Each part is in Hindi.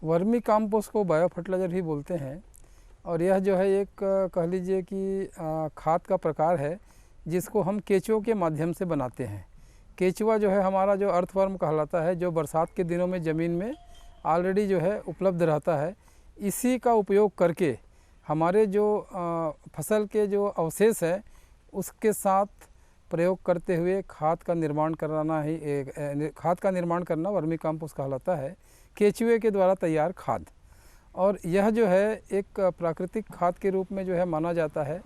वर्मी कंपोस्ट को बायो फर्टिलाइज़र भी बोलते हैं और यह जो है एक कह लीजिए कि खाद का प्रकार है जिसको हम केंचुओं के माध्यम से बनाते हैं। केंचुआ जो है हमारा जो अर्थवर्म कहलाता है, जो बरसात के दिनों में ज़मीन में ऑलरेडी जो है उपलब्ध रहता है। इसी का उपयोग करके हमारे जो फसल के जो अवशेष है उसके साथ प्रयोग करते हुए खाद का निर्माण करना वर्मी कंपोस्ट कहलाता है, केंचुए के द्वारा तैयार खाद। और यह जो है एक प्राकृतिक खाद के रूप में जो है माना जाता है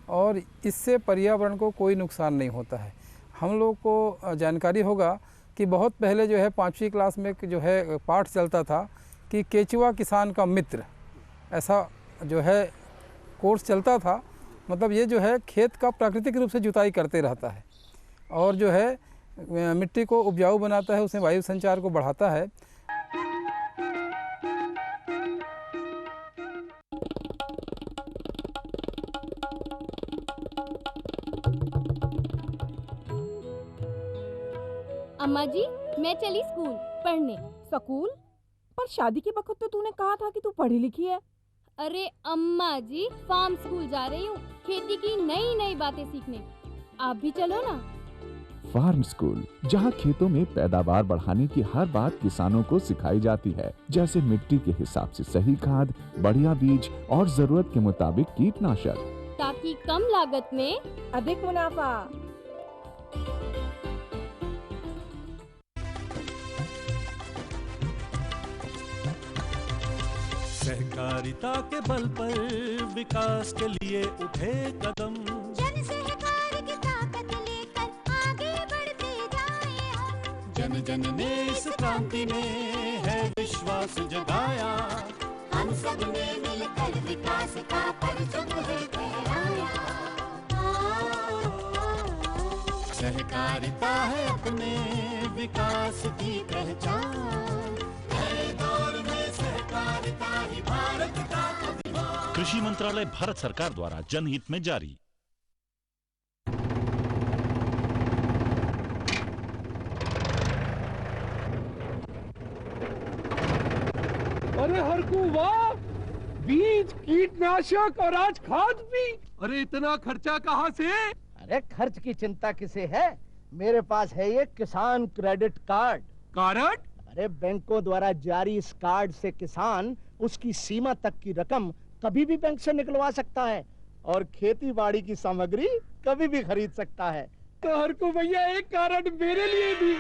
और इससे पर्यावरण को कोई नुकसान नहीं होता है। हम लोग को जानकारी होगा कि बहुत पहले जो है 5वीं क्लास में जो है पाठ चलता था कि केंचुआ किसान का मित्र, ऐसा जो है कोर्स चलता था। मतलब ये जो है खेत का प्राकृतिक रूप से जुताई करते रहता है और जो है मिट्टी को उपजाऊ बनाता है, उसमें वायु संचार को बढ़ाता है। अम्मा जी, मैं चली स्कूल पढ़ने। स्कूल? पर शादी के वक्त तो तूने कहा था कि तू पढ़ी लिखी है। अरे अम्मा जी, फार्म स्कूल जा रही हूँ खेती की नई नई बातें सीखने। आप भी चलो ना। फार्म स्कूल, जहाँ खेतों में पैदावार बढ़ाने की हर बात किसानों को सिखाई जाती है, जैसे मिट्टी के हिसाब से सही खाद, बढ़िया बीज और जरूरत के मुताबिक कीटनाशक, ताकि कम लागत में अधिक मुनाफा। सहकारिता के बल पर विकास के लिए उठे कदम, जन सहकार की ताकत लेकर आगे बढ़ते जाएं हम। जन जन ने इस क्रांति में है विश्वास जगाया, हम सब ने मिलकर विकास का परचम है फहराया। सहकारिता है अपने विकास की पहचान, नए दौर में सहकारिता ही भारत का अभिमान। कृषि मंत्रालय भारत सरकार द्वारा जनहित में जारी। अरे हरकू वाह, बीज, कीटनाशक और आज खाद भी। अरे इतना खर्चा कहाँ से? अरे खर्च की चिंता किसे है, मेरे पास है ये किसान क्रेडिट कार्ड। कार्ड? अरे बैंकों द्वारा जारी इस कार्ड से किसान उसकी सीमा तक की रकम कभी भी बैंक से निकलवा सकता है और खेती बाड़ी की सामग्री कभी भी खरीद सकता है। तो हरकू भैया एक कार्ड मेरे लिए भी।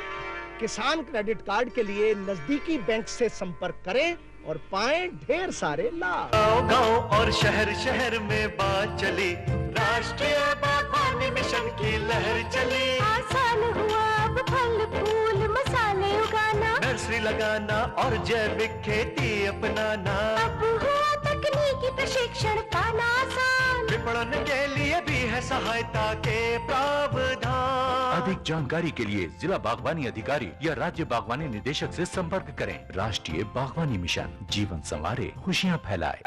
किसान क्रेडिट कार्ड के लिए नजदीकी बैंक से संपर्क करें और पाएं ढेर सारे लाभ। गांव और शहर शहर में बात चली, राष्ट्रीय बागवानी मिशन की लहर चली। आसान हुआ अब फल फूल मसाले उगाना, नर्सरी लगाना और जैविक खेती अपनाना। अब हुआ तकनीकी प्रशिक्षण पाना आसान, विपणन के लिए भी है सहायता के प्रावधान। अधिक जानकारी के लिए जिला बागवानी अधिकारी या राज्य बागवानी निदेशक से संपर्क करें। राष्ट्रीय बागवानी मिशन, जीवन संवारे, खुशियां फैलाए।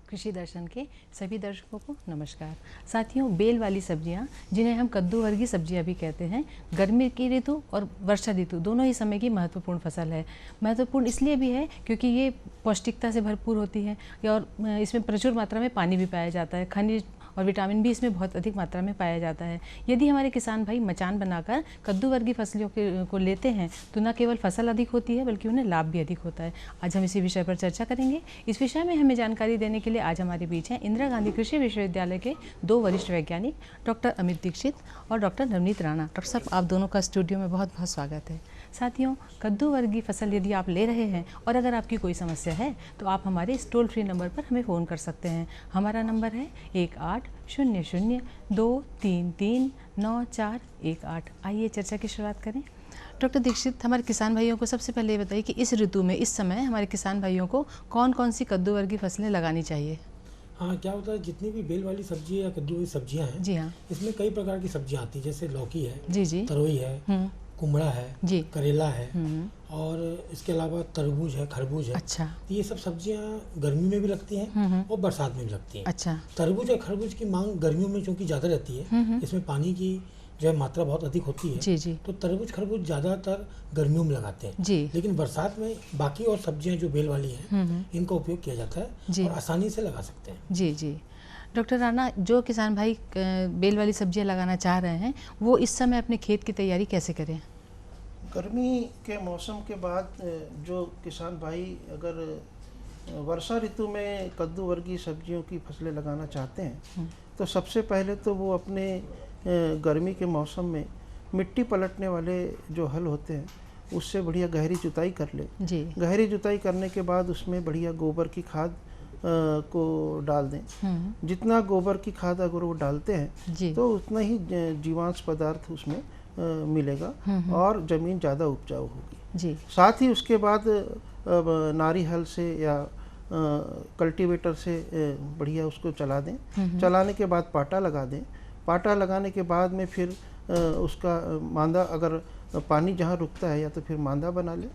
कृषि दर्शन के सभी दर्शकों को नमस्कार। साथियों, बेल वाली सब्जियां, जिन्हें हम कद्दू वर्गीय सब्जियां भी कहते हैं, गर्मी की ऋतु और वर्षा ऋतु दोनों ही समय की महत्वपूर्ण फसल है। महत्वपूर्ण इसलिए भी है क्योंकि ये पौष्टिकता से भरपूर होती है और इसमें प्रचुर मात्रा में पानी भी पाया जाता है। खनिज और विटामिन भी इसमें बहुत अधिक मात्रा में पाया जाता है। यदि हमारे किसान भाई मचान बनाकर कद्दू वर्गीय फसलों को लेते हैं तो न केवल फसल अधिक होती है बल्कि उन्हें लाभ भी अधिक होता है। आज हम इसी विषय पर चर्चा करेंगे। इस विषय में हमें जानकारी देने के लिए आज हमारे बीच हैं इंदिरा गांधी कृषि विश्वविद्यालय के 2 वरिष्ठ वैज्ञानिक, डॉक्टर अमित दीक्षित और डॉक्टर नवनीत राणा। डॉक्टर साहब, आप दोनों का स्टूडियो में बहुत बहुत स्वागत है। साथियों, कद्दू वर्गीय फसल यदि आप ले रहे हैं और अगर आपकी कोई समस्या है तो आप हमारे इस टोल फ्री नंबर पर हमें फ़ोन कर सकते हैं। हमारा नंबर है 1800-233-9418। आइए चर्चा की शुरुआत करें। डॉक्टर दीक्षित, हमारे किसान भाइयों को सबसे पहले ये बताइए कि इस ऋतु में, इस समय हमारे किसान भाइयों को कौन कौन सी कद्दू वर्गीय फसलें लगानी चाहिए? हाँ, क्या होता है, जितनी भी बेल वाली सब्जी या कद्दू की सब्जियां हैं, जी हाँ, इसमें कई प्रकार की सब्जियां आती हैं, जैसे लौकी है, जी जी, तरोई है, कुमड़ा है, जी। करेला है और इसके अलावा तरबूज है, खरबूज है। अच्छा। तो ये सब सब्जियां गर्मी में भी लगती हैं और बरसात में भी लगती हैं। अच्छा। तरबूज और खरबूज की मांग गर्मियों में चूंकि ज़्यादा रहती है, इसमें पानी की जो है मात्रा बहुत अधिक होती है, जी जी। तो तरबूज खरबूज ज़्यादातर गर्मियों में लगाते हैं जी। लेकिन बरसात में बाकी और सब्जियां जो बेल वाली हैं इनका उपयोग किया जाता जी। है और आसानी से लगा सकते हैं। जी जी। डॉक्टर राणा, जो किसान भाई बेल वाली सब्जियां लगाना चाह रहे हैं वो इस समय अपने खेत की तैयारी कैसे करें? गर्मी के मौसम के बाद जो किसान भाई अगर वर्षा ऋतु में कद्दू वर्गीय सब्जियों की फसलें लगाना चाहते हैं तो सबसे पहले तो वो अपने गर्मी के मौसम में मिट्टी पलटने वाले जो हल होते हैं उससे बढ़िया गहरी जुताई कर ले। जी। गहरी जुताई करने के बाद उसमें बढ़िया गोबर की खाद को डाल दें। जितना गोबर की खाद अगर वो डालते हैं तो उतना ही जीवांश पदार्थ उसमें मिलेगा और ज़मीन ज़्यादा उपजाऊ होगी। जी। साथ ही उसके बाद नारी हल से या कल्टीवेटर से बढ़िया उसको चला दें। चलाने के बाद पाटा लगा दें। पाटा लगाने के बाद में फिर उसका मांदा, अगर पानी जहाँ रुकता है या तो फिर मांदा बना ले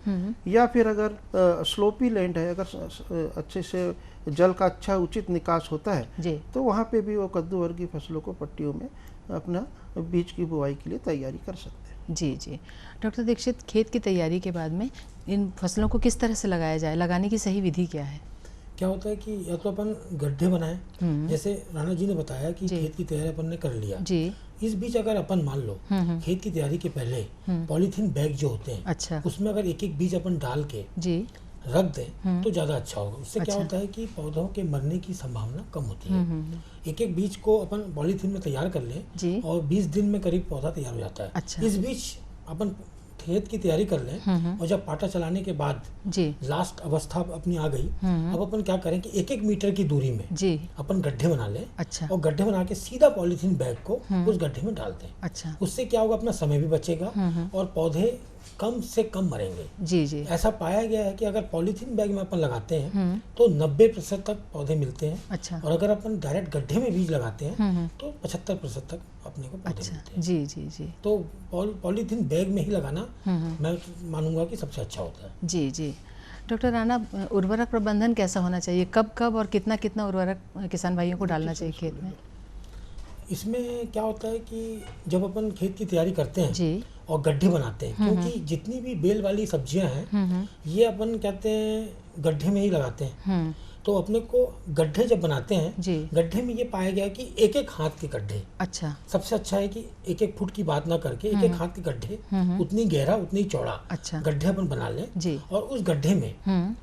या फिर अगर स्लोपी लैंड है, अगर अच्छे से जल का अच्छा उचित निकास होता है तो वहाँ पे भी वो कद्दू वर्गीय फसलों को पट्टियों में अपना बीज की बुआई के लिए तैयारी कर सकते हैं। जी जी। डॉक्टर दीक्षित, खेत की तैयारी के बाद में इन फसलों को किस तरह से लगाया जाए, लगाने की सही विधि क्या है? क्या होता है कि या तो अपन गड्ढे बनाएं, जैसे राणा जी ने बताया कि खेत की तैयारी अपन ने कर लिया जी। इस बीच अगर अपन मान लो खेत की तैयारी के पहले पॉलीथीन बैग जो होते हैं, अच्छा, उसमें अगर एक एक बीज अपन डाल के जी रख दें तो ज़्यादा अच्छा होगा। उससे क्या होता है कि पौधों के मरने की संभावना कम होती है। एक एक बीज को अपन पॉलीथीन में तैयार कर लें और 20 दिन में करीब पौधा तैयार हो जाता है। अच्छा। इस बीच अपन खेत की तैयारी कर लें और जब पाटा चलाने के बाद जी लास्ट अवस्था अपनी आ गई, अब अपन क्या करें कि 1-1 मीटर की दूरी में जी अपन गड्ढे बना लें। अच्छा। और गड्ढे बना के सीधा पॉलीथीन बैग को उस गड्ढे में डाल दें। अच्छा। उससे क्या होगा, अपना समय भी बचेगा और पौधे कम से कम मरेंगे। जी जी। ऐसा पाया गया है कि अगर पॉलीथीन बैग में अपन लगाते हैं तो 90% तक पौधे मिलते हैं। अच्छा। और अगर अपन डायरेक्ट गड्ढे में बीज लगाते हैं तो 75% तक अपने को पौधे मिलते हैं। जी जी जी। तो पॉलीथीन बैग में ही लगाना मैं मानूंगा कि सबसे अच्छा होता है। जी जी। डॉक्टर राणा, उर्वरक प्रबंधन कैसा होना चाहिए, कब कब और कितना कितना उर्वरक किसान भाइयों को डालना चाहिए खेत में? इसमें क्या होता है कि जब अपन खेत की तैयारी करते हैं जी और गड्ढे बनाते हैं, क्योंकि जितनी भी बेल वाली सब्जियां हैं ये अपन कहते हैं गड्ढे में ही लगाते हैं, तो अपने को गड्ढे जब बनाते हैं जी गड्ढे में ये पाया गया कि 1-1 हाथ के गड्ढे। अच्छा। सबसे अच्छा है कि 1-1 फुट की बात ना करके 1-1 हाथ के गड्ढे, उतनी गहरा उतनी चौड़ा अच्छा गड्ढे अपन बना लें जी। और उस गड्ढे में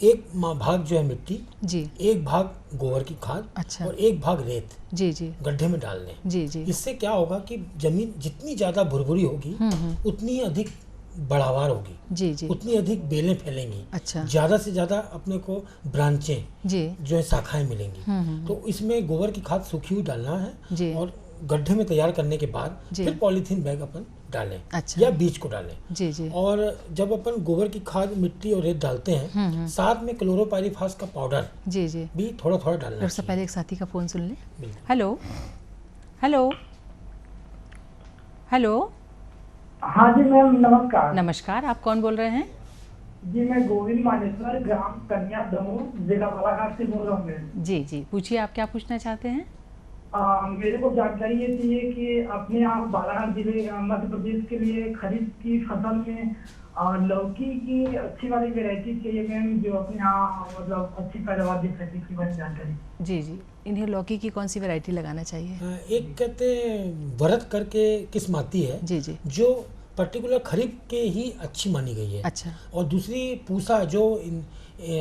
एक भाग जो है मिट्टी जी, एक भाग गोबर की खाद अच्छा और एक भाग रेत जी जी गड्ढे में डाल लें। जी जी। इससे क्या होगा कि जमीन जितनी ज्यादा भुरभुरी होगी उतनी अधिक बढ़ावार होगी जी जी, उतनी अधिक बेलें फैलेंगी। अच्छा। ज्यादा से ज्यादा अपने को ब्रांचें जी जो है शाखाएं मिलेंगी। तो इसमें गोबर की खाद सूखी हुई डालना है जी। और गड्ढे में तैयार करने के बाद फिर पॉलीथीन बैग अपन डालें। अच्छा। या बीज को डालें जी जी। और जब अपन गोबर की खाद, मिट्टी और रेत डालते हैं साथ में क्लोरोपाइरीफास का पाउडर जी जी भी थोड़ा थोड़ा डालना है। उससे पहले एक साथी का फोन सुन लें। Hello hello hello. हाँ जी मैम, नमस्कार। नमस्कार, आप कौन बोल रहे हैं? जी मैं गोविंद मानेश्वर, ग्राम कन्या दमोह, जिला बालाघाट से बोल रहा हूँ। जी जी, पूछिए आप क्या पूछना चाहते हैं? मेरे को जानकारी ये चाहिए कि अपने यहाँ बालाघाट जिले मध्य प्रदेश के लिए खरीफ की फसल में लौकी की अच्छी वाली वैरायटी चाहिए मैम, जो अपने यहाँ मतलब अच्छी पैदावार दे सके, की बड़ी जानकारी। जी जी। इन्हें लौकी की कौन सी वैरायटी लगाना चाहिए? एक कहते हैं वरद करके किस्म आती है जी जी, जो पर्टिकुलर खरीफ के ही अच्छी मानी गई है। अच्छा। और दूसरी पूसा, जो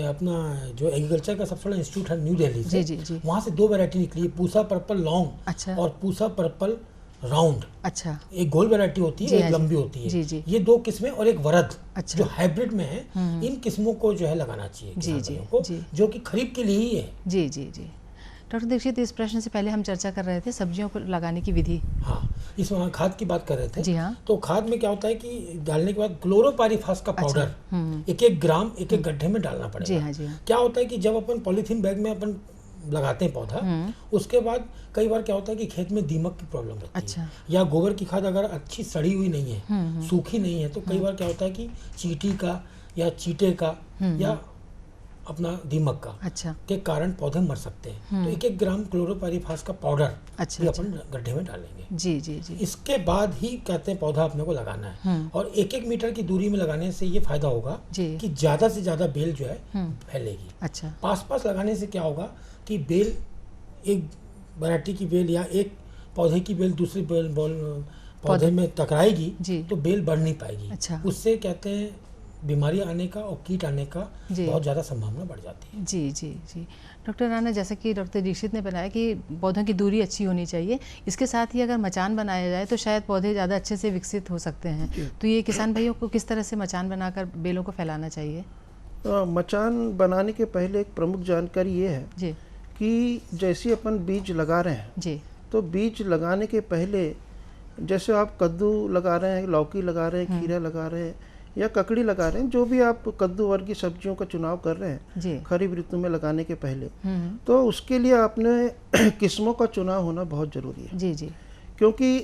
अपना जो एग्रीकल्चर का सबसे बड़ा इंस्टीट्यूट है न्यू दिल्ली से, जी जी, वहाँ से 2 वैरायटी निकली है, पूसा पर्पल लॉन्ग अच्छा और पूसा पर्पल राउंड। अच्छा। एक गोल वैरायटी होती है, एक लंबी होती है जी जी। ये 2 किस्में और एक वरद अच्छा जो हाइब्रिड में है। इन किस्मों को जो है लगाना चाहिए जी जी को, जो कि खरीफ के लिए ही है। जी जी जी। डॉक्टर दीक्षित, इस प्रश्न से पहले हम चर्चा कर रहे थे सब्जियों को लगाने की विधि। हाँ, इसमें खाद की बात कर रहे थे जी। हाँ। तो खाद में क्या होता है कि डालने के बाद क्लोरोपाइरीफास का पाउडर 1-1 ग्राम 1-1 गड्ढे में डालना पड़ेगा। जी हाँ जी हाँ। क्या होता है कि जब अपन पॉलीथीन बैग में अपन लगाते हैं पौधा, उसके बाद कई बार क्या होता है कि खेत में दीमक की प्रॉब्लम रहती है, या गोबर की खाद अगर अच्छी सड़ी हुई नहीं है, सूखी नहीं है, तो कई बार क्या होता है कि चींटी का या चीटे का या अपना दीमक का के कारण पौधे मर सकते हैं। तो 1-1 ग्राम क्लोरोपाइरीफास का पाउडर भी अपन गड्ढे में डालेंगे। जी जी जी। इसके बाद ही कहते हैं पौधा अपने को लगाना है, और 1-1 मीटर की दूरी में लगाने से ये फायदा होगा कि ज्यादा से ज्यादा बेल जो है फैलेगी। अच्छा। पास लगाने से क्या होगा कि बेल, एक वैरायटी की बेल या एक पौधे की बेल दूसरी बेल पौधे में टकराएगी तो बेल बढ़ नहीं पाएगी। अच्छा। उससे कहते हैं बीमारी आने का और कीट आने का बहुत ज़्यादा संभावना बढ़ जाती है। जी जी जी। डॉक्टर राणा, जैसा कि डॉक्टर दीक्षित ने बताया कि पौधों की दूरी अच्छी होनी चाहिए, इसके साथ ही अगर मचान बनाया जाए तो शायद पौधे ज़्यादा अच्छे से विकसित हो सकते हैं। तो ये किसान भाइयों को किस तरह से मचान बनाकर बेलों को फैलाना चाहिए? मचान बनाने के पहले एक प्रमुख जानकारी ये है जी कि जैसे अपन बीज लगा रहे हैं जी, तो बीज लगाने के पहले जैसे आप कद्दू लगा रहे हैं, लौकी लगा रहे हैं, खीरा लगा रहे हैं या ककड़ी लगा रहे हैं, जो भी आप कद्दू वर्गीय सब्जियों का चुनाव कर रहे हैं खरीफ ऋतु में लगाने के पहले, तो उसके लिए आपने किस्मों का चुनाव होना बहुत जरूरी है। जी जी। क्योंकि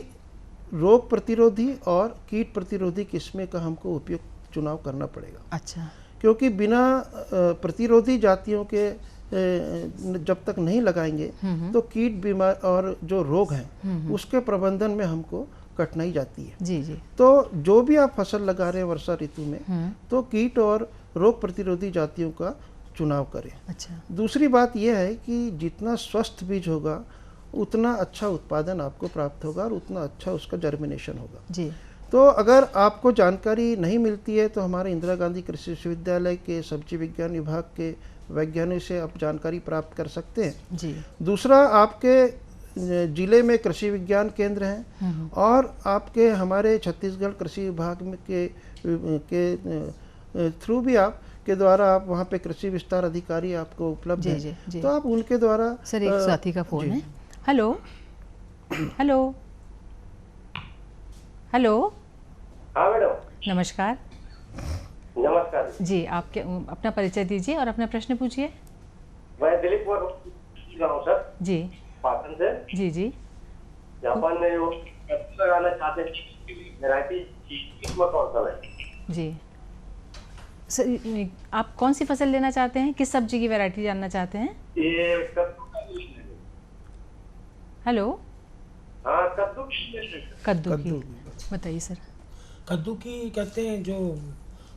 रोग प्रतिरोधी और कीट प्रतिरोधी किस्में का हमको उपयुक्त चुनाव करना पड़ेगा। अच्छा। क्योंकि बिना प्रतिरोधी जातियों के जब तक नहीं लगाएंगे तो कीट बीमार और जो रोग हैं उसके प्रबंधन में हमको कठिनाई जाती है। जी जी। तो जो भी आप फसल लगा रहे हैं वर्षा ऋतु में तो कीट और रोग प्रतिरोधी जातियों का चुनाव करें। अच्छा। दूसरी बात यह है कि जितना स्वस्थ बीज होगा उतना अच्छा उत्पादन आपको प्राप्त होगा और उतना अच्छा उसका जर्मिनेशन होगा। जी। तो अगर आपको जानकारी नहीं मिलती है तो हमारे इंदिरा गांधी कृषि विश्वविद्यालय के सब्जी विज्ञान विभाग के वैज्ञानिक से आप जानकारी प्राप्त कर सकते हैं। जी। दूसरा, आपके जिले में कृषि विज्ञान केंद्र हैं और आपके हमारे छत्तीसगढ़ कृषि विभाग में के थ्रू भी आप के द्वारा आप वहाँ पे कृषि विस्तार अधिकारी आपको उपलब्ध है, तो आप उनके द्वारा। सर, एक साथी का फोन है। Hello hello hello. हाँ मैडम। नमस्कार। नमस्कार जी। आप अपना परिचय दीजिए और अपना प्रश्न पूछिए। मैं दिलीप कुमार हूँ सर जी, पाटन से। जी जी। जापान में वो लगाना चाहते हैं, वैरायटी कौन सा है? जी सर, आप कौन सी फसल लेना चाहते हैं, किस सब्जी की वैरायटी जानना चाहते हैं? ये हेलो। हाँ, कद्दू की बताइए सर। कद्दू की कहते हैं जो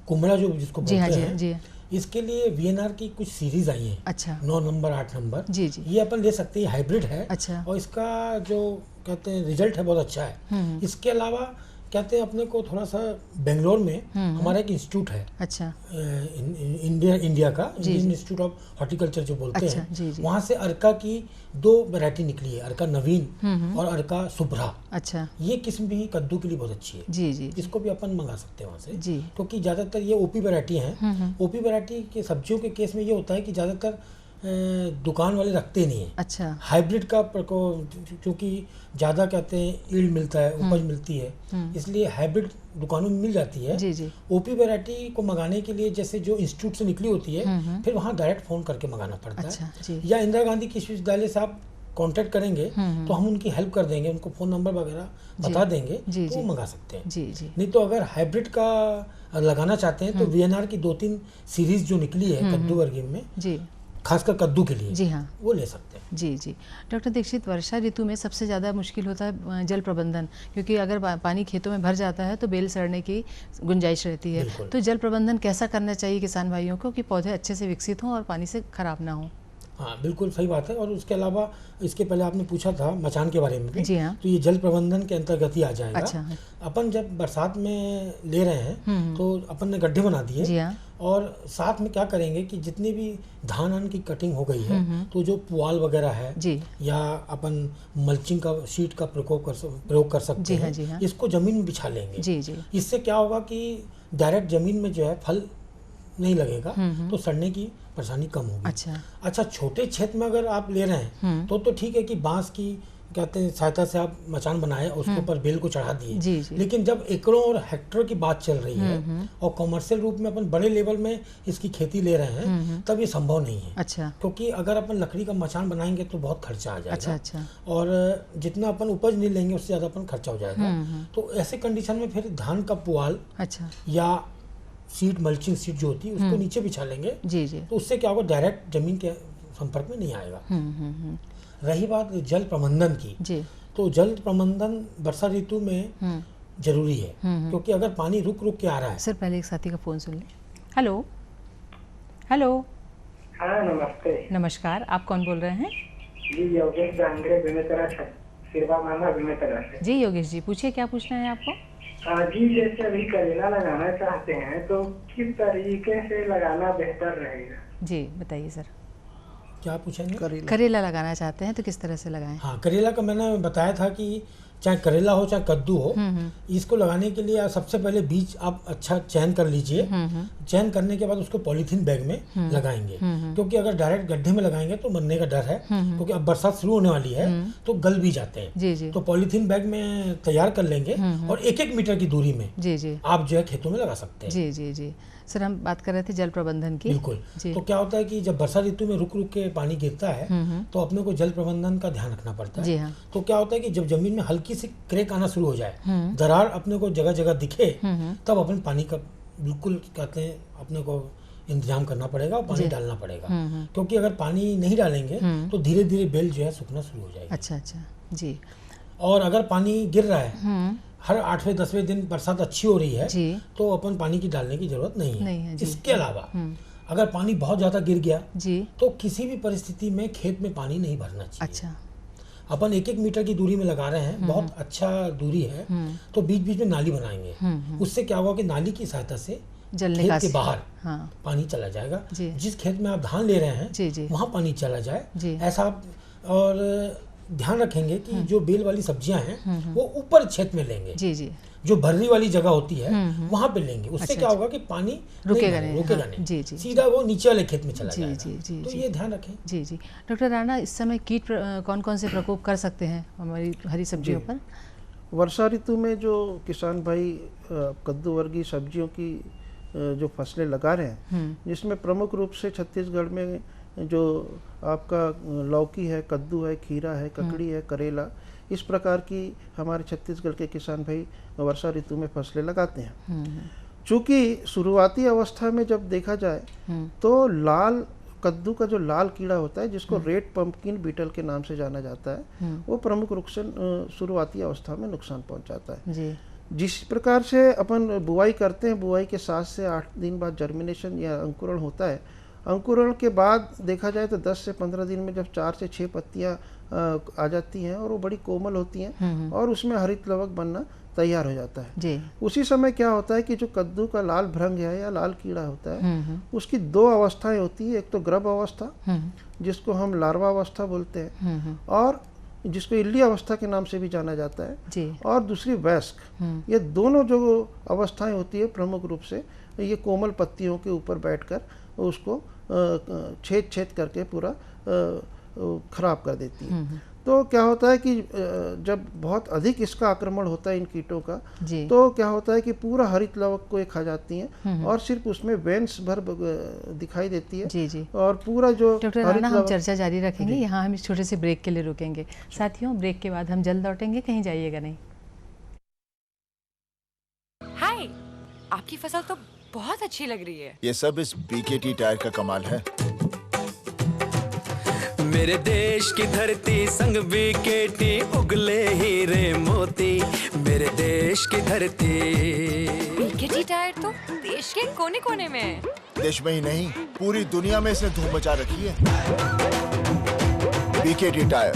कुमड़ा जो जिसको बोलते हैं, जी। इसके लिए वीएनआर की कुछ सीरीज आई है। अच्छा। 9 नंबर 8 नंबर। जी जी। ये अपन ले सकते हैं, हाइब्रिड है। अच्छा। और इसका जो कहते हैं रिजल्ट है बहुत अच्छा है। इसके अलावा कहते हैं अपने को थोड़ा सा बेंगलोर में हमारा एक इंस्टीट्यूट है। अच्छा। इंडिया का इंडियन इंस्टीट्यूट ऑफ हॉर्टिकल्चर जो बोलते हैं, जी जी। वहाँ से अर्का की 2 वैरायटी निकली है, अर्का नवीन और अर्का शुभ्रा। अच्छा। ये किस्म भी कद्दू के लिए बहुत अच्छी है। जी जी। इसको भी अपन मंगा सकते हैं वहाँ से। जी। क्योंकि ज़्यादातर ये ओपी वैरायटी हैं। ओपी वैरायटी के सब्जियों के केस में ये होता है कि ज़्यादातर दुकान वाले रखते नहीं है। अच्छा। हाइब्रिड का क्योंकि ज़्यादा कहते हैं ईल्ड मिलता है, उपज मिलती है, इसलिए हाइब्रिड दुकानों में मिल जाती है। जी जी। ओपी वैरायटी को मंगाने के लिए जैसे जो इंस्टीट्यूट से निकली होती है, फिर वहाँ डायरेक्ट फ़ोन करके मंगाना पड़ता है। या इंदिरा गांधी कृषि विश्वविद्यालय से आप कांटेक्ट करेंगे तो हम उनकी हेल्प कर देंगे, उनको फ़ोन नंबर वगैरह बता देंगे, तो वो मंगा सकते हैं। जी जी। नहीं तो अगर हाइब्रिड का लगाना चाहते हैं तो वीएनआर की 2-3 सीरीज जो निकली है कद्दू वर्गीय में, जी, खासकर कद्दू के लिए, जी हाँ, वो ले सकते हैं। जी जी। डॉक्टर दीक्षित, वर्षा ऋतु में सबसे ज़्यादा मुश्किल होता है जल प्रबंधन, क्योंकि अगर पानी खेतों में भर जाता है तो बेल सड़ने की गुंजाइश रहती है। तो जल प्रबंधन कैसा करना चाहिए किसान भाइयों को कि पौधे अच्छे से विकसित हों और पानी से खराब ना हों? हाँ, बिल्कुल सही बात है। और उसके अलावा इसके पहले आपने पूछा था मचान के बारे में भी। जी हाँ। तो ये जल प्रबंधन के अंतर्गत ही आ जाएगा। अच्छा। अपन जब बरसात में ले रहे हैं तो अपन ने गड्ढे बना दिए। जी हाँ। और साथ में क्या करेंगे कि जितनी भी धान की कटिंग हो गई है तो जो पुआल वगैरह है जी, या अपन मल्चिंग का शीट का प्रयोग कर सकते जी हैं। हाँ, जी हाँ। इसको जमीन में बिछा लेंगे। जी जी। इससे क्या होगा कि डायरेक्ट जमीन में जो है फल नहीं लगेगा, तो सड़ने की परेशानी कम होगी। अच्छा। अच्छा, छोटे क्षेत्र में अगर आप ले रहे हैं तो ठीक है कि बांस की कहते हैं सहायता से आप मचान बनाए, उसके ऊपर बेल को चढ़ा दिए। जी, जी। लेकिन जब एकड़ों और हेक्टेयर की बात चल रही है और कॉमर्शियल रूप में अपन बड़े लेवल में इसकी खेती ले रहे हैं, तब ये संभव नहीं है। अच्छा। क्योंकि अगर अपन लकड़ी का मचान बनाएंगे तो बहुत खर्चा आ जाएगा। अच्छा अच्छा। और जितना अपन उपज नहीं लेंगे उससे ज़्यादा अपन खर्चा हो जाएगा। तो ऐसे कंडीशन में फिर धान का पुआल अच्छा या सीट, मल्चिंग सीट जो होती है उसको नीचे बिछा लेंगे। जी जी। तो उससे क्या होगा, डायरेक्ट जमीन के संपर्क में नहीं आएगा। रही बात जल प्रबंधन की, जी, तो जल प्रबंधन वर्षा ऋतु में जरूरी है, क्योंकि अगर पानी रुक रुक के आ रहा है। सर पहले एक साथी का फोन सुन ले। Hello hello. हाँ नमस्ते। नमस्कार, आप कौन बोल रहे हैं? जी योगेश डांगरे बेमेतरा सिरवा माना बेमेतरा से। जी योगेश जी, पूछिए क्या पूछना है आपको? जी जैसे अभी करेला लगाना चाहते हैं तो किस तरीके से लगाना बेहतर रहेगा? जी बताइए सर। क्या पूछेंगे? करेला लगाना चाहते हैं तो किस तरह से लगाएं? हाँ, करेला का मैंने बताया था कि चाहे करेला हो चाहे कद्दू हो, इसको लगाने के लिए सबसे पहले बीज आप अच्छा चयन कर लीजिए। चयन करने के बाद उसको पॉलीथीन बैग में लगाएंगे, क्योंकि अगर डायरेक्ट गड्ढे में लगाएंगे तो मरने का डर है, क्योंकि अब बरसात शुरू होने वाली है तो गल भी जाते हैं। जी जी। तो पॉलीथीन बैग में तैयार कर लेंगे और 1-1 मीटर की दूरी में जी जी आप जो है खेतों में लगा सकते हैं। जी जी जी। सर हम बात कर रहे थे जल प्रबंधन की। बिल्कुल। तो क्या होता है कि जब वर्षा ऋतु में रुक रुक के पानी गिरता है तो अपने को जल प्रबंधन का ध्यान रखना पड़ता है। जी हाँ। तो क्या होता है कि जब जमीन में हल्की सी क्रेक आना शुरू हो जाए, दरार अपने को जगह जगह दिखे, तब अपन पानी का बिल्कुल कहते हैं अपने को इंतजाम करना पड़ेगा और पानी डालना पड़ेगा। क्योंकि अगर पानी नहीं डालेंगे तो धीरे धीरे बेल जो है सूखना शुरू हो जाएगी। अच्छा अच्छा जी। और अगर पानी गिर रहा है, हर 8वें-10वें दिन बरसात अच्छी हो रही है तो अपन पानी की डालने की जरूरत नहीं है। इसके अलावा अगर पानी बहुत ज्यादा गिर गया तो किसी भी परिस्थिति में खेत में पानी नहीं भरना चाहिए। अच्छा। अपन 1-1 मीटर की दूरी में लगा रहे हैं, बहुत अच्छा दूरी है, तो बीच बीच में नाली बनाएंगे। उससे क्या होगा कि नाली की सहायता से खेत के बाहर पानी चला जाएगा। जिस खेत में आप धान ले रहे हैं वहाँ पानी चला जाए, ऐसा। और ध्यान रखेंगे कि जो बेल वाली सब्जियां हैं वो ऊपर क्षेत्र में लेंगे। जी जी। जो भर्री वाली जगह होती है वहां पे लेंगे। उससे क्या होगा कि पानी रुकेगा नहीं। जी जी। सीधा वो नीचे वाले खेत में चला जाएगा। जी जी। तो ये ध्यान रखें। जी जी। डॉक्टर राणा, इस समय कीट कौन कौन से प्रकोप कर सकते हैं हमारी हरी सब्जियों पर? वर्षा ऋतु में जो किसान भाई कद्दू वर्गीय सब्जियों की जो फसलें लगा रहे हैं, जिसमें प्रमुख रूप से छत्तीसगढ़ में जो आपका लौकी है, कद्दू है, खीरा है, ककड़ी है, करेला, इस प्रकार की हमारे छत्तीसगढ़ के किसान भाई वर्षा ऋतु में फसलें लगाते हैं। चूँकि शुरुआती अवस्था में जब देखा जाए तो लाल कद्दू का जो लाल कीड़ा होता है, जिसको रेड पंपकिन बीटल के नाम से जाना जाता है, वो प्रमुख रूप से शुरुआती अवस्था में नुकसान पहुंचाता है। जी। जिस प्रकार से अपन बुआई करते हैं, बुआई के 7 से 8 दिन बाद जर्मिनेशन या अंकुरण होता है। अंकुरण के बाद देखा जाए तो 10 से 15 दिन में जब 4 से 6 पत्तियां आ जाती हैं और वो बड़ी कोमल होती हैं और उसमें हरित लवक बनना तैयार हो जाता है। जी। उसी समय क्या होता है कि जो कद्दू का लाल भृंग है या लाल कीड़ा होता है, उसकी 2 अवस्थाएं होती है। एक तो गर्भ अवस्था, जिसको हम लार्वा अवस्था बोलते हैं, और जिसको इल्ली अवस्था के नाम से भी जाना जाता है जी। और दूसरी वयस्क। ये दोनों जो अवस्थाएं होती है प्रमुख रूप से ये कोमल पत्तियों के ऊपर बैठकर उसको छेद छेद करके पूरा खराब कर देती है। तो क्या होता है कि जब बहुत अधिक इसका आक्रमण होता है इन कीटों का, तो क्या होता है कि पूरा हरित लवक को ये खा जाती हैं और सिर्फ उसमें वेंस भर दिखाई देती है। जी जी। और पूरा जो डॉक्टर राणा, हम चर्चा जारी रखेंगे, यहाँ हम इस छोटे से ब्रेक के लिए रुकेंगे। साथियों, ब्रेक के बाद हम जल्द लौटेंगे, कहीं जाइएगा नहीं। हाय, आपकी फसल तो बहुत अच्छी लग रही है। ये सब इस बीकेटी टायर का कमाल है। मेरे देश की धरती संग बीकेटी, उगले हीरे मोती, मेरे देश की धरती। बीकेटी टायर तो देश के कोने कोने में है। देश में ही नहीं, पूरी दुनिया में इसने धूम मचा रखी है। बीकेटी टायर,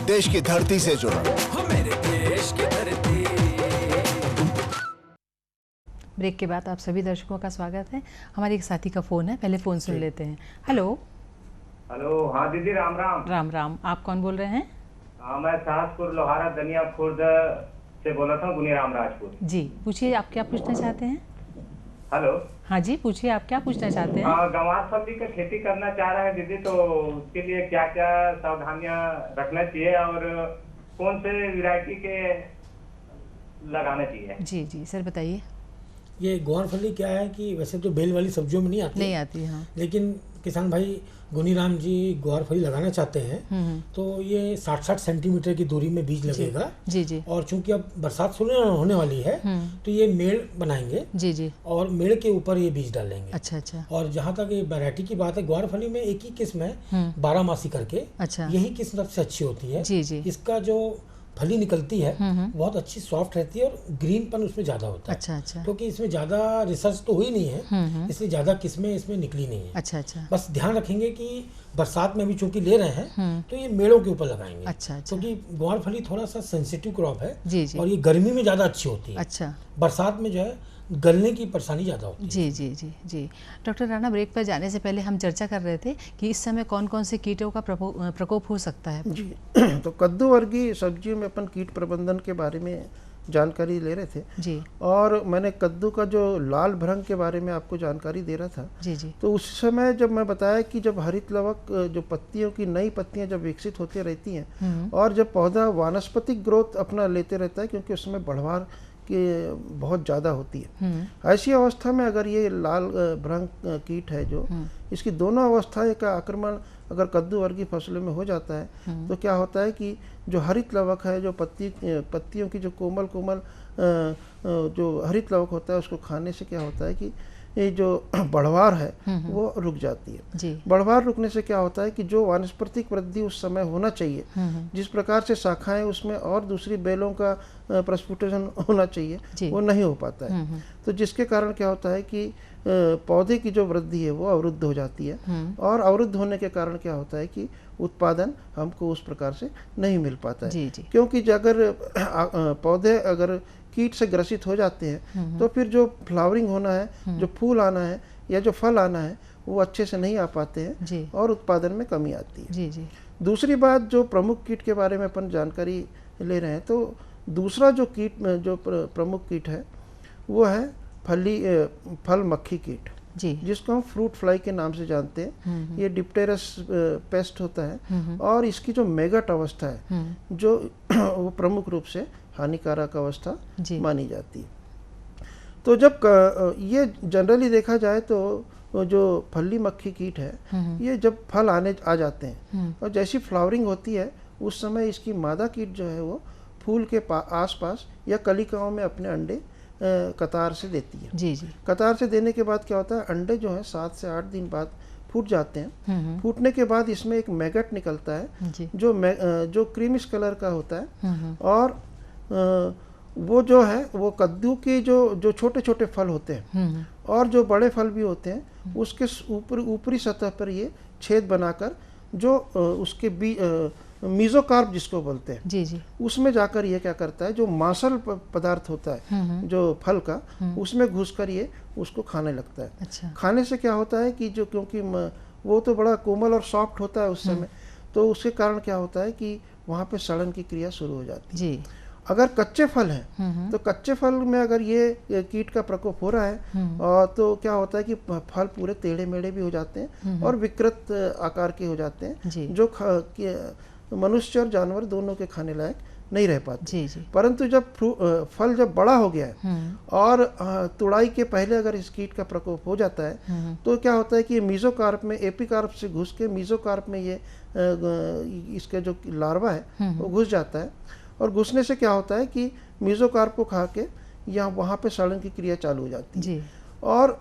देश की धरती से जुड़ा। मेरे देश की धरती। ब्रेक के बाद आप सभी दर्शकों का स्वागत है। हमारे एक साथी का फोन है, पहले फोन सुन लेते हैं। हेलो। हेलो, हाँ दीदी, राम राम। राम राम। आप कौन बोल रहे हैं? हाँ, मैं साहसपुर लोहारा दनिया खुर्द से बोला था, गुनीराम राजपूत। जी, पूछिए आप क्या पूछना चाहते हैं? हेलो। हाँ जी, पूछिए आप क्या पूछना चाहते हैं? हाँ, गंवार सब्जी का खेती करना चाह रहा है दीदी, तो उसके लिए क्या क्या सावधानियां रखना चाहिए और कौन से वैरायटी के लगाना चाहिए? जी जी सर बताइए। ये ग्वारफली क्या है कि वैसे तो बेल वाली सब्जियों में नहीं आती, हाँ। लेकिन किसान भाई गुनीराम जी ग्वारफली लगाना चाहते हैं तो ये 60-60 सेंटीमीटर की दूरी में बीज लगेगा। जी जी। और चूंकि अब बरसात होने वाली है तो ये मेड़ बनाएंगे। जी जी। और मेड़ के ऊपर ये बीज डालेंगे। अच्छा अच्छा। और जहाँ तक ये वैरायटी की बात है, ग्वारफली में एक ही किस्म है 12 करके। अच्छा। यही किस्म सबसे अच्छी होती है। जी जी। इसका जो फली निकलती है बहुत अच्छी सॉफ्ट रहती है और ग्रीनपन उसमें ज्यादा होता है। अच्छा अच्छा। क्योंकि इसमें ज्यादा रिसर्च तो हुई नहीं है, इसलिए ज्यादा किस्में इसमें निकली नहीं है। अच्छा अच्छा। बस ध्यान रखेंगे कि बरसात में भी चूंकि ले रहे हैं तो ये मेड़ों के ऊपर लगाएंगे। अच्छा अच्छा। क्योंकि ग्वारफली थोड़ा सा सेंसिटिव क्रॉप है। जी जी। और ये गर्मी में ज्यादा अच्छी होती है। अच्छा। बरसात में जो है गलने की परेशानी ज़्यादा होती है। जी जी जी जी। डॉक्टर राणा, ब्रेक पर जाने से पहले हम चर्चा कर रहे थे कि इस समय कौन कौन से कीटों का प्रकोप हो सकता है। जी तो कद्दू वर्गीय सब्जियों में अपन कीट प्रबंधन के बारे में जानकारी ले रहे थे। जी। और मैंने कद्दू का जो लाल भ्रंग के बारे में आपको जानकारी दे रहा था। जी जी। तो उस समय जब मैं बताया कि जब हरित लवक जो पत्तियों की नई पत्तियां जब विकसित होती रहती हैं और जब पौधा वानस्पतिक ग्रोथ अपना लेते रहता है, क्योंकि उसमें बढ़वार कि बहुत ज़्यादा होती है, ऐसी अवस्था में अगर ये लाल भ्रंग कीट है जो इसकी दोनों अवस्थाएं का आक्रमण अगर कद्दू वर्गीय फसलों में हो जाता है तो क्या होता है कि जो हरित लवक है, जो पत्तियों की जो कोमल कोमल जो हरित लवक होता है उसको खाने से क्या होता है कि ये जो बढ़वार है वो रुक जाती है। जी। बढ़वार रुकने से क्या होता है कि जो वानस्पतिक वृद्धि उस समय होना चाहिए, जिस प्रकार से शाखाएं उसमें और दूसरी बेलों का प्रस्फुटन होना चाहिए, वो नहीं हो पाता है। तो जिसके कारण क्या होता है कि पौधे की जो वृद्धि है वो अवरुद्ध हो जाती है। और अवरुद्ध होने के कारण क्या होता है कि उत्पादन हमको उस प्रकार से नहीं मिल पाता है। जी जी। क्योंकि अगर पौधे अगर कीट से ग्रसित हो जाते हैं तो फिर जो फ्लावरिंग होना है, जो फूल आना है या जो फल आना है वो अच्छे से नहीं आ पाते हैं और उत्पादन में कमी आती है। जी जी। दूसरी बात, जो प्रमुख कीट के बारे में अपन जानकारी ले रहे हैं, तो दूसरा जो कीट जो प्रमुख कीट है वो है फल मक्खी कीट, जिसको हम फ्रूट फ्लाई के नाम से जानते हैं। ये डिप्टेरस पेस्ट होता है और इसकी जो मेगट अवस्था है जो वो प्रमुख रूप से हानिकारक अवस्था मानी जाती है। तो जब ये जनरली देखा जाए तो जो फली मक्खी कीट है ये जब फल आ जाते हैं और जैसी फ्लावरिंग होती है उस समय इसकी मादा कीट जो है वो फूल के आसपास या कलिकाओं में अपने अंडे कतार से देती है। जी जी। कतार से देने के बाद क्या होता है, अंडे जो है 7 से 8 दिन बाद फूट जाते हैं। फूटने के बाद इसमें एक मैगट निकलता है जो क्रीमिश कलर का होता है। और वो जो है वो कद्दू के जो छोटे छोटे फल होते हैं और जो बड़े फल भी होते हैं उसके ऊपरी सतह पर ये छेद बनाकर जो उसके मीजोकार्प जिसको बोलते हैं, जी जी, उसमें जाकर ये क्या करता है, जो मांसल पदार्थ होता है जो फल का, उसमें घुसकर ये उसको खाने लगता है। अच्छा। खाने से क्या होता है कि जो क्योंकि वो तो बड़ा कोमल और सॉफ्ट होता है उस समय, तो उसके कारण क्या होता है कि वहाँ पे सड़न की क्रिया शुरू हो जाती है। जी। अगर कच्चे फल हैं तो कच्चे फल में अगर ये कीट का प्रकोप हो रहा है और तो क्या होता है कि फल पूरे टेढ़े मेढ़े भी हो जाते हैं और विकृत आकार के हो जाते हैं, जो मनुष्य और जानवर दोनों के खाने लायक नहीं रह पाते। जी जी। परंतु जब फल जब बड़ा हो गया है और तुड़ाई के पहले अगर इस कीट का प्रकोप हो जाता है तो क्या होता है कि मीजोकार्प में, एपिकार्प से घुस के मीजोकार्प में ये इसका जो लार्वा है वो घुस जाता है और घुसने से क्या होता है कि मीजोकार्प को खा के यहाँ वहाँ पे सड़न की क्रिया चालू हो जाती है। और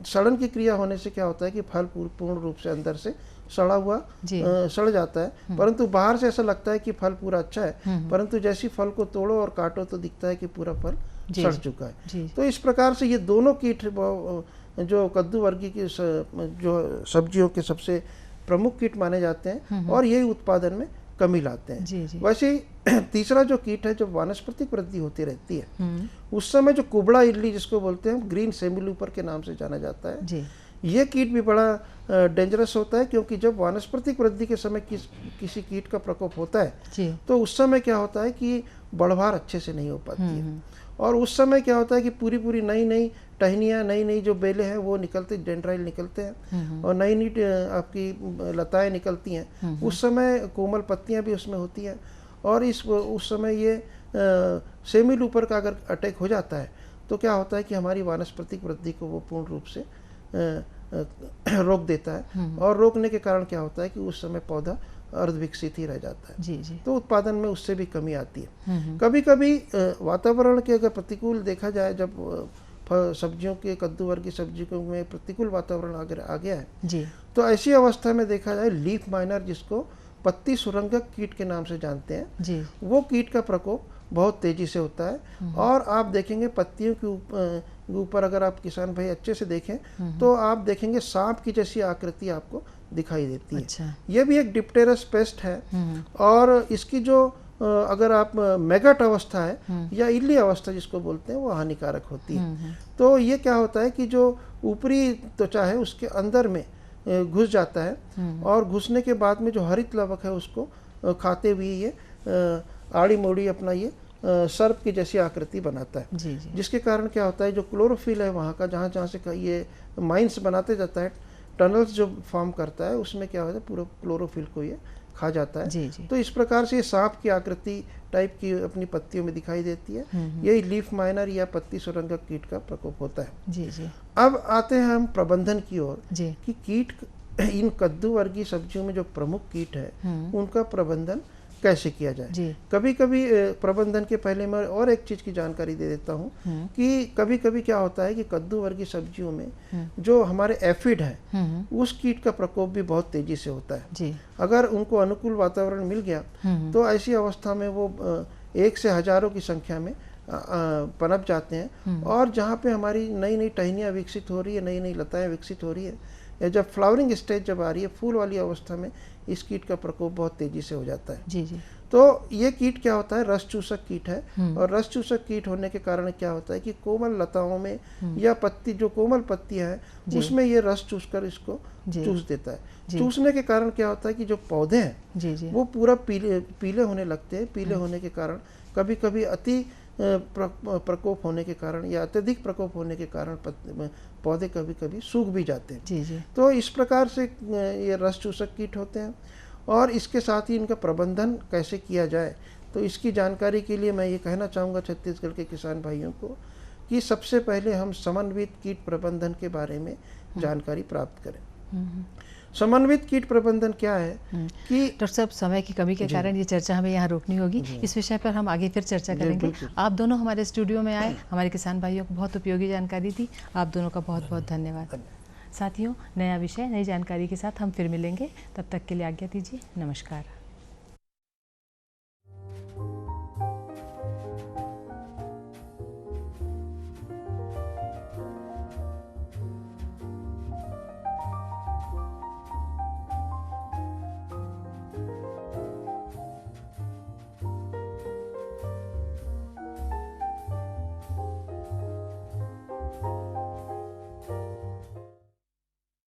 सड़न की क्रिया होने से क्या होता है कि फल पूर्ण रूप से अंदर से सड़ा हुआ सड़ जाता है, परंतु बाहर से ऐसा लगता है कि फल पूरा अच्छा है, परंतु जैसी फल को तोड़ो और काटो तो दिखता है कि पूरा फल सड़ चुका है। तो इस प्रकार से ये दोनों कीट जो कद्दू वर्गीय की जो सब्जियों के सबसे प्रमुख कीट माने जाते हैं और यही उत्पादन में कमी लाते हैं। वैसे ही तीसरा जो कीट है, जो वानस्पतिक वृद्धि होती रहती है उस समय जो कुबड़ा इल्ली जिसको बोलते हैं, ग्रीन सेमिलूपर के नाम से जाना जाता है, ये कीट भी बड़ा डेंजरस होता है, क्योंकि जब वानस्पतिक वृद्धि के समय किसी कीट का प्रकोप होता है तो उस समय क्या होता है कि बढ़वार अच्छे से नहीं हो पाती है और उस समय क्या होता है कि पूरी नई टहनियाँ, नई जो बेलें हैं वो निकलते, डेंड्राइल निकलते हैं और नई आपकी लताएं निकलती हैं। उस समय कोमल पत्तियां भी उसमें होती हैं और उस समय ये सेमी लूपर का अगर अटैक हो जाता है तो क्या होता है कि हमारी वानस्पतिक वृद्धि को वो पूर्ण रूप से रोक देता है, और रोकने के कारण क्या होता है कि उस समय पौधा अर्धविकसित ही रह जाता है। जी जी। तो उत्पादन में उससे भी कमी आती है। कभी कभी वातावरण के अगर प्रतिकूल देखा जाए, जब सब्जियों के कद्दू वर्गीय सब्जियों में प्रतिकूल वातावरण अगर आ गया है जी, तो ऐसी अवस्था में देखा जाए लीफ माइनर, जिसको पत्ती सुरंगक कीट के नाम से जानते हैं जी, वो कीट का प्रकोप बहुत तेजी से होता है। और आप देखेंगे पत्तियों के ऊपर अगर आप किसान भाई अच्छे से देखें तो आप देखेंगे सांप की जैसी आकृति आपको दिखाई देती है। अच्छा। ये भी एक डिप्टेरस पेस्ट है, और इसकी जो अगर आप मैगट अवस्था है या इल्ली अवस्था जिसको बोलते हैं वो हानिकारक होती है। तो ये क्या होता है कि जो ऊपरी त्वचा है उसके अंदर में घुस जाता है, और घुसने के बाद में जो हरित लवक है उसको खाते हुए ये आड़ी मोड़ी अपना ये सर्प की जैसी आकृति बनाता है। जी जी। जिसके कारण क्या होता है जो क्लोरोफिल है वहाँ का, जहाँ जहाँ से ये माइंस बनाते जाता है, टनल्स जो फॉर्म करता है उसमें क्या होता है पूरा क्लोरोफिल को ये खा जाता है। जी जी। तो इस प्रकार से ये सांप की आकृति टाइप की अपनी पत्तियों में दिखाई देती है। यही लीफ माइनर या पत्ती सुरंगक कीट का प्रकोप होता है। जी जी। अब आते हैं हम प्रबंधन की ओर जी, कि कीट इन कद्दू वर्गीय सब्जियों में जो प्रमुख कीट है उनका प्रबंधन कैसे किया जाए। जी। कभी कभी प्रबंधन के पहले मैं और एक चीज़ की जानकारी दे देता हूँ कि कभी कभी क्या होता है कि कद्दू वर्गीय सब्जियों में जो हमारे एफिड है उस कीट का प्रकोप भी बहुत तेजी से होता है। जी। अगर उनको अनुकूल वातावरण मिल गया तो ऐसी अवस्था में वो 1 से हजारों की संख्या में पनप जाते हैं। और जहाँ पे हमारी नई नई टहनियाँ विकसित हो रही है, नई नई लताएँ विकसित हो रही है, या जब फ्लावरिंग स्टेज जब आ रही है, फूल वाली अवस्था में इस कीट का प्रकोप बहुत तेजी से हो जाता है। जी जी। तो ये कीट क्या होता है, रस चूसक कीट है। और रस चूसक कीट होने के कारण क्या होता है कि कोमल लताओं में या पत्ती जो कोमल पत्तियां हैं उसमें ये रस चूसकर इसको चूस देता है। चूसने के कारण क्या होता है कि जो पौधे हैं वो पूरा पीले होने लगते हैं। पीले होने के कारण कभी कभी अति प्रकोप होने के कारण या अत्यधिक प्रकोप होने के कारण पौधे कभी कभी सूख भी जाते हैं। जी जी। तो इस प्रकार से ये रस चूसक कीट होते हैं। और इसके साथ ही इनका प्रबंधन कैसे किया जाए, तो इसकी जानकारी के लिए मैं ये कहना चाहूँगा छत्तीसगढ़ के किसान भाइयों को कि सबसे पहले हम समन्वित कीट प्रबंधन के बारे में जानकारी प्राप्त करें। समन्वित कीट प्रबंधन क्या है कि डॉक्टर साहब समय की कमी के कारण ये चर्चा हमें यहाँ रोकनी होगी। इस विषय पर हम आगे फिर चर्चा करेंगे। आप दोनों हमारे स्टूडियो में आए, हमारे किसान भाइयों को बहुत उपयोगी जानकारी दी। आप दोनों का बहुत बहुत धन्यवाद। साथियों, नया विषय नई जानकारी के साथ हम फिर मिलेंगे। तब तक के लिए आज्ञा दीजिए। नमस्कार।